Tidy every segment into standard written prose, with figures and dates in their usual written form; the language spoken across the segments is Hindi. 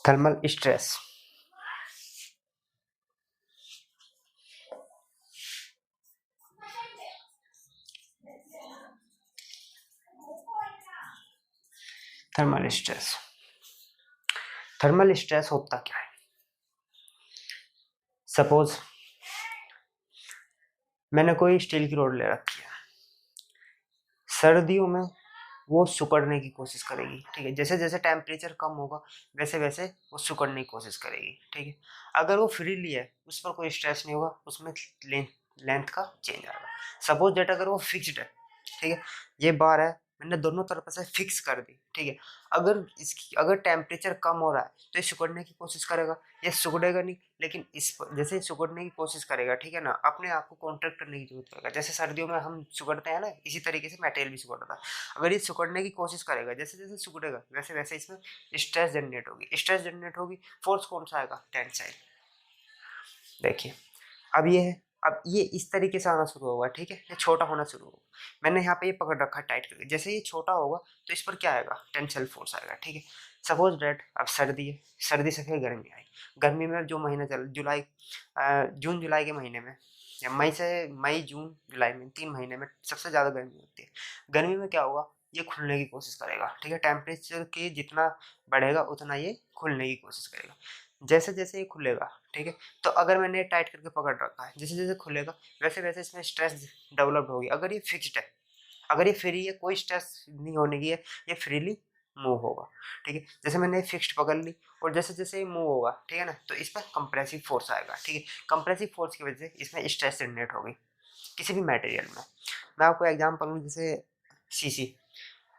Thermal stress. Thermal stress, thermal stress होता क्या है? सपोज मैंने कोई स्टील की रोड ले रखी है, सर्दियों में वो सिकुड़ने की कोशिश करेगी, ठीक है। जैसे जैसे टेम्परेचर कम होगा वैसे वैसे वो सिकुड़ने की कोशिश करेगी, ठीक है। अगर वो फ्रीली है, उस पर कोई स्ट्रेस नहीं होगा, उसमें लेंथ का चेंज आएगा। सपोज डेट अगर वो फिक्स्ड है, ठीक है, ये बार है, मैंने दोनों तरफ से फिक्स कर दी, ठीक है। अगर टेम्परेचर कम हो रहा है तो ये सिकुड़ने की कोशिश करेगा, ये सिकुड़ेगा नहीं, लेकिन इस पर जैसे सिकुड़ने की कोशिश करेगा, ठीक है ना, अपने आप को कॉन्ट्रैक्ट करने की जरूरत पड़ेगा। जैसे सर्दियों में हम सिकुड़ते हैं ना, इसी तरीके से मटेरियल भी सिकुड़ता है। अगर ये सिकुड़ने की कोशिश करेगा, जैसे जैसे सिकुड़ेगा वैसे वैसे इसमें स्ट्रेस जनरेट होगी, स्ट्रेस जनरेट होगी, फोर्स कौन सा आएगा? टेंसाइल। देखिए अब ये है, अब ये इस तरीके से आना शुरू होगा, ठीक है, ये छोटा होना शुरू होगा। मैंने यहाँ पे ये पकड़ रखा टाइट करके, जैसे ये छोटा होगा तो इस पर क्या आएगा? टेंसाइल फोर्स आएगा, ठीक है। सपोज डेट अब सर्दी है, सर्दी से फिर गर्मी आई। गर्मी में जो महीना चल जून जुलाई के महीने में, या मई जून जुलाई में 3 महीने में सबसे ज़्यादा गर्मी होती है। गर्मी में क्या होगा? ये खुलने की कोशिश करेगा, ठीक है। टेम्परेचर के जितना बढ़ेगा उतना ये खुलने की कोशिश करेगा। जैसे जैसे ये खुलेगा, ठीक है, तो अगर मैंने टाइट करके पकड़ रखा है, जैसे जैसे खुलेगा वैसे वैसे इसमें स्ट्रेस डेवलप होगी। अगर ये फिक्स्ड है, अगर ये फ्री है, कोई स्ट्रेस नहीं होने की है, ये फ्रीली मूव होगा, ठीक है। जैसे मैंने फिक्स्ड पकड़ ली और जैसे जैसे ये मूव होगा, ठीक है ना, तो इस पर कंप्रेसिव फोर्स आएगा, ठीक है। कंप्रेसिव फोर्स की वजह से इसमें स्ट्रेस जनरेट होगी किसी भी मटेरियल में। मैं आपको एग्जाम्पल दूँ, जैसे सीसी,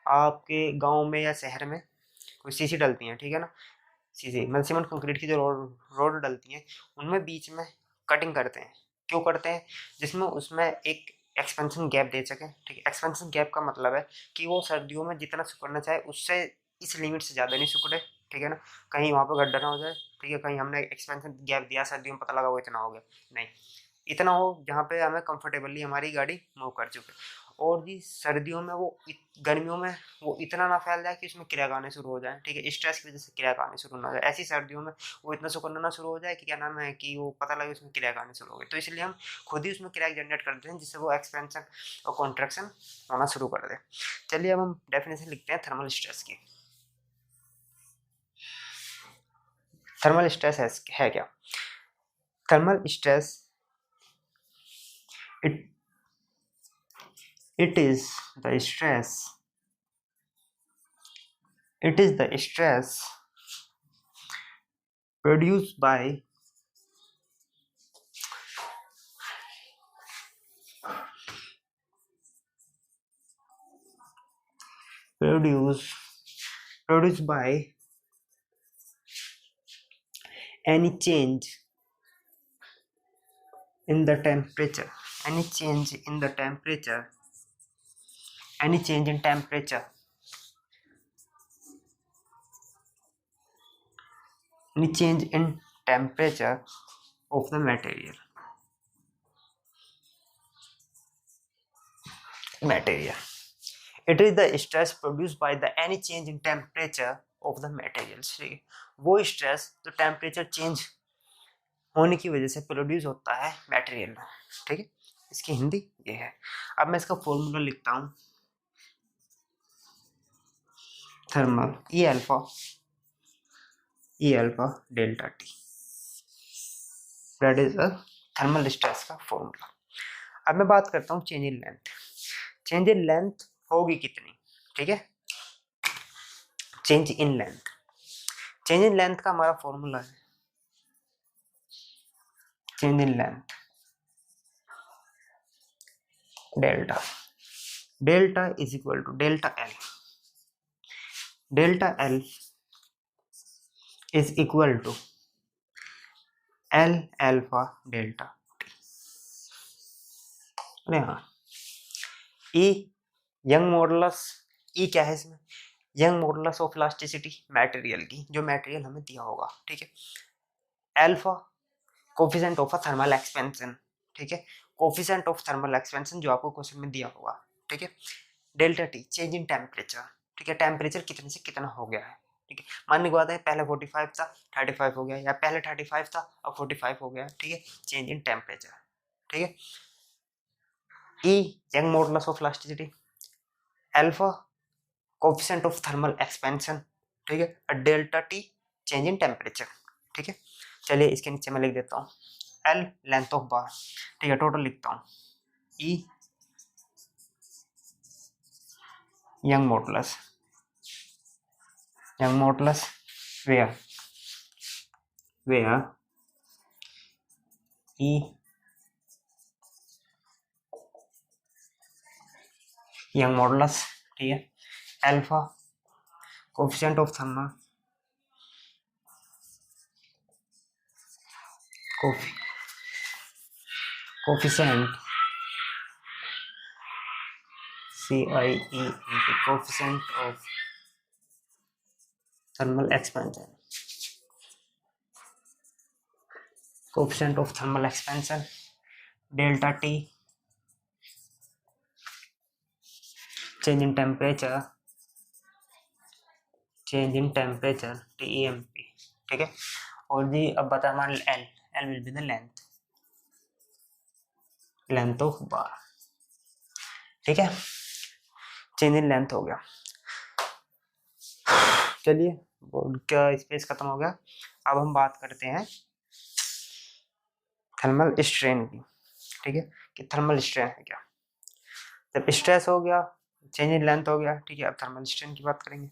आपके गाँव में या शहर में कोई सीसी डलती है, ठीक है ना, सीधे मतलब सीमेंट कंक्रीट की जो रोड रोड डलती हैं, उनमें बीच में कटिंग करते हैं। क्यों करते हैं? जिसमें उसमें एक एक्सपेंशन गैप दे सकें, ठीक है। एक्सपेंशन गैप का मतलब है कि वो सर्दियों में जितना सिकुड़ना चाहे उससे इस लिमिट से ज़्यादा नहीं सिकुड़े, ठीक है ना। कहीं वहाँ पर गड्ढा ना हो जाए, ठीक है, कहीं हमने एक्सपेंशन गैप दिया सर्दियों में, पता लगा वो इतना हो गया, नहीं, इतना हो जहाँ पे हमें कंफर्टेबली हमारी गाड़ी मूव कर चुके। और जी सर्दियों में गर्मियों में वो इतना ना फैल जाए कि उसमें क्रैक आने शुरू हो जाए, ठीक है, स्ट्रेस की वजह से क्रैक आने शुरू ना हो जाए। ऐसी सर्दियों में वो इतना सिकुड़ना ना शुरू हो जाए कि क्या नाम है कि वो पता लगे उसमें क्रैक आने शुरू हो गए। तो इसलिए हम खुद ही उसमें क्रैक जनरेट कर देते हैं, जिससे वो एक्सपेंशन और कॉन्ट्रैक्शन होना शुरू कर दे। चलिए अब हम डेफिनेशन लिखते हैं थर्मल स्ट्रेस की। थर्मल स्ट्रेस है क्या? Thermal stress, it it is the stress it is the stress produced by produced produced by any change in the temperature, any change in the temperature, any change in temperature, any change in temperature of the material. It is the stress produced by the any change in temperature of the materials, ठीक है। वो स्ट्रेस जो टेम्परेचर चेंज होने की वजह से प्रोड्यूस होता है मटेरियल में, ठीक है। इसकी हिंदी ये है। अब मैं इसका फॉर्मूला लिखता हूँ, thermal E alpha delta T, that is a thermal stress का फॉर्मूला। अब मैं बात करता हूँ change in length. Change in length होगी कितनी, ठीक है, change in length. Change in length का हमारा फॉर्मूला है change in length delta is equal to delta L is equal to L alpha delta T. अरे हाँ, ई यंग मॉडुलस, ई क्या है इसमें? Young modulus of elasticity material की, जो मटेरियल हमें दिया होगा, ठीक है। Alpha coefficient of thermal expansion, ठीक है, कोफिशिएंट ऑफ थर्मल एक्सपेंशन जो आपको क्वेश्चन में दिया होगा, ठीक है। Delta T change in temperature, ठीक है, टेम्परेचर कितने से कितना हो गया है, ठीक है, मानने की बात है पहले 45 था 35 हो गया, या पहले 35 था अब 45 हो गया, ठीक है, चेंज इन टेम्परेचर, ठीक है। E young modulus of elasticity, alpha coefficient of thermal expansion, ठीक है, delta T change in temperature, ठीक है। चलिए इसके नीचे मैं लिख देता हूँ एल लेंथ ऑफ बार, ठीक है, टोटल लिखता हूँ E young modulus where E young modulus, ठीक है, alpha coefficient of thermal coefficient CIE coefficient of thermal expansion, coefficient of thermal expansion delta T change in temperature TEMP, ठीक है। और जी अब बता हमारा L will be the length of bar, ठीक है, चेंज इन लेंथ हो गया। चलिए क्या स्पेस खत्म हो गया, अब हम बात करते हैं थर्मल स्ट्रेन की, ठीक है, कि थर्मल स्ट्रेन है क्या। जब स्ट्रेस हो गया चेंज इन लेंथ हो गया, ठीक है, अब थर्मल स्ट्रेन की बात करेंगे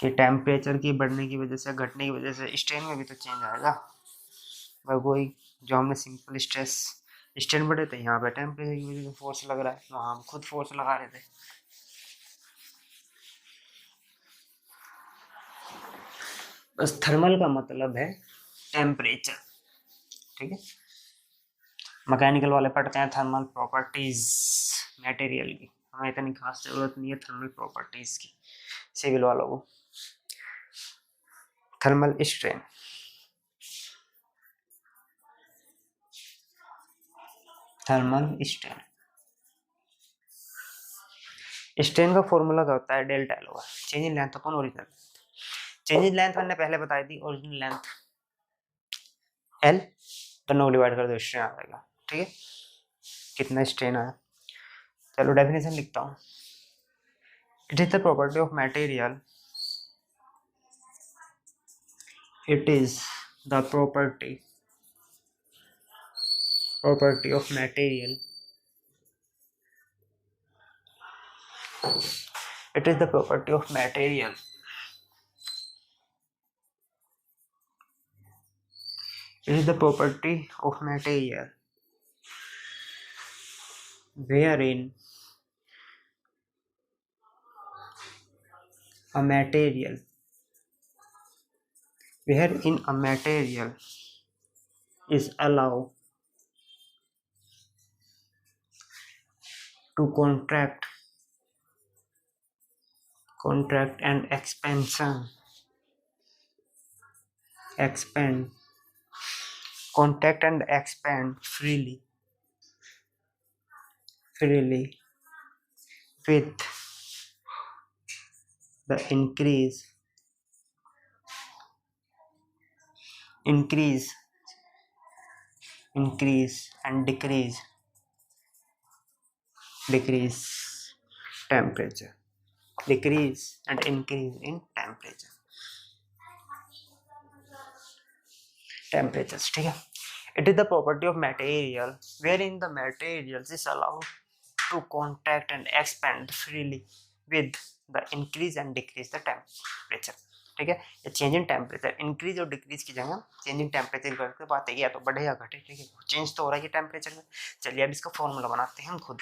कि टेम्परेचर की बढ़ने की वजह से घटने की वजह से स्ट्रेन में भी तो चेंज आएगा। वही जो हमने सिंपल स्ट्रेन बढ़े थे, यहाँ पे टेम्परेचर की वजह से फोर्स लग रहा है, वहाँ हम खुद फोर्स लगा रहे थे। बस थर्मल का मतलब है टेम्परेचर, ठीक है। मैकेनिकल वाले पढ़ते हैं थर्मल प्रॉपर्टीज मटेरियल की, हमें इतनी खास जरूरत नहीं है थर्मल प्रॉपर्टीज की, सिविल वालों को। थर्मल स्ट्रेन, स्ट्रेन का फॉर्मूला क्या होता है, डेल्टा एल होगा, change in length upon original. Change in length मैंने पहले बताई थी, ओरिजिनल लेंथ एल, दोनों डिवाइड कर दो स्ट्रेन आ जाएगा, ठीक है, कितना स्ट्रेन आया। चलो डेफिनेशन लिखता हूँ, it is the property of material, it is the property of material, it is the property of material wherein a material is allowed to contract and expand freely with the increase and decrease temperature, decrease and increase in temperatures, ठीक है। It is the property of material wherein the materials is allowed to contract and expand freely with the increase and decrease the temperature, ठीक है। ये चेंज इन टेम्परेचर, इंक्रीज और डिक्रीज की जगह चेंज इन टेम्परेचर करके बात है, या तो बढ़े या घटे, ठीक है, चेंज तो हो रहा है टेम्परेचर में। चलिए अब इसका फॉर्मूला बनाते हैं हम खुद।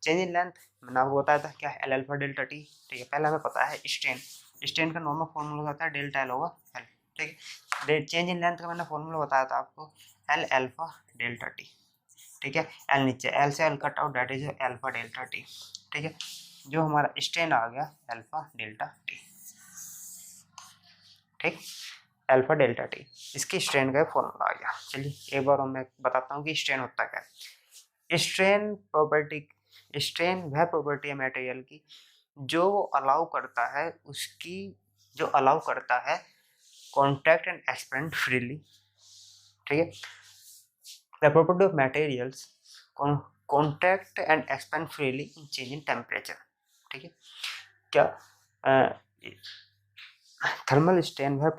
चेंज इन लेंथ मैंने आपको बताया था क्या है, एल अल्फा डेल्टा टी, ठीक है। पहले हमें पता है स्ट्रेन का नॉर्मल फॉर्मूला होता है डेल्टा एल होगा एल, ठीक है। चेंज इन लेंथ का मैंने फॉर्मूला बताया था आपको एल अल्फा डेल्टा टी, ठीक है। एल नीचे, एल से L cut out, that is alpha delta T, ठीक है। जो हमारा स्ट्रेन आ गया अल्फा डेल्टा टी, ठीक, अल्फा डेल्टा टी, इसकी स्ट्रेन का फॉर्मूला आ गया। चलिए एक बार मैं बताता हूँ कि स्ट्रेन होता क्या है। स्ट्रेन वह प्रॉपर्टी है मटेरियल की जो अलाउ करता है उसकी, जो अलाउ करता है कॉन्टैक्ट एंड एक्सपेंड फ्रीली, ठीक है। The property of materials contact and expand freely in change in temperature, ठीक है। क्या थर्मल स्ट्रेनवेयर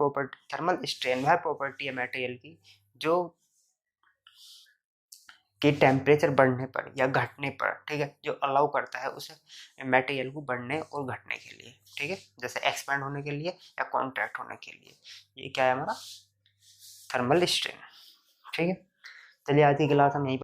प्रॉपर्टी है मटेरियल की, जो कि टेम्परेचर बढ़ने पर या घटने पर, ठीक है, जो अलाउ करता है उसे मटेरियल को बढ़ने और घटने के लिए, ठीक है, जैसे एक्सपेंड होने के लिए या कॉन्ट्रैक्ट होने के लिए। ये क्या है हमारा थर्मल स्ट्रेन, ठीक है। चलिए आज की क्लास हम यहीं